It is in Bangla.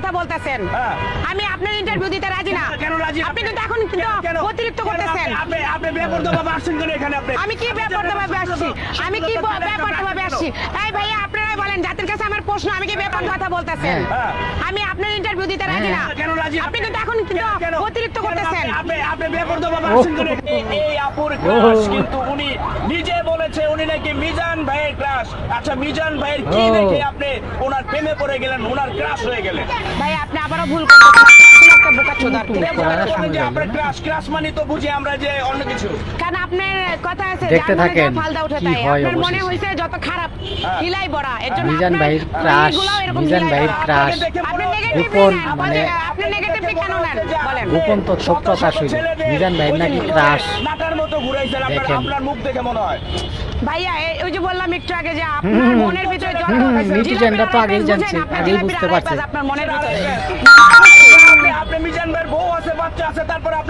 কথা বলতেছেন। আমি আপনার ইন্টারভিউ দিতে রাজি না। কেন রাজি? আপনি কিন্তু এখন কিন্তু অতিরিক্ত করতেছেন। আপনি বেপরোয়াভাবে আসছেন কেন এখানে? আমি কি বেপরোয়াভাবে আসছি? আমি কি বেপরোয়াভাবে আসছি? এই ভাইয়া আপনারাই বলেন, জাতির কাছে আমার প্রশ্ন, আমি কি বেপরোয়া কথা বলতেছেন? আমি আপনার ইন্টারভিউ দিতে রাজি না। কেন রাজি? আপনি কিন্তু এখন কিন্তু অতিরিক্ত করতেছেন। আপনি বেপরোয়াভাবে আসছেন কেন? এই আপুর ক্রাশ কিন্তু উনি নিজে বলেছে উনি নাকি মিজান ভাইয়ের ক্রাশ। আচ্ছা মিজান ভাইয়ের কি দেখে আপনি ওনার প্রেমে পড়ে গেলেন, ওনার ক্রাশ হয়ে গেলেন? ভাই আপনি আবারও ভুল করতেছেন। একটা বোকাচোদা আর কি। বলেন যে আপনার ক্রাশ মানে তো বুঝি আমরা যে অন্য কিছু। কারণ আপনার কথা আছে দেখতে যার মনে থাকেন যা ফালদা উঠে কি তাই। হয় আপনার মনে অবশেষে। হইছে যত খারাপ হিলাই বড়া, এর জন্য মিজান আপনার ভাইয়ের ক্রাশ, এইগুলাও এরকম মিজান হিলাই ভাইয়ের বড়া। ক্রাশ, আপনি নেগেটিভ গোপন মানে মানে আপনি নেগেটিভলি কেন নেন বলেন? গোপন তথ্য প্রকাশ হইল। মিজান ভাইয়ের নাকি ক্রাশ। নাটার মতো ঘুরাইছেন দেখেন। আপনার মুখ দেখে মনে হয়। ভাইয়া ওই যে বললাম একটু আগে যে আপনার মনের ভিতরে যত নেটিজেনরা তো আগেই জানছে, আপনার আগেই বুঝতে পারছে। আপনার মনের ভিতরে আপনি মিজান ভাইয়ের বউ আছে, বাচ্চা আছে, তারপরে আপনি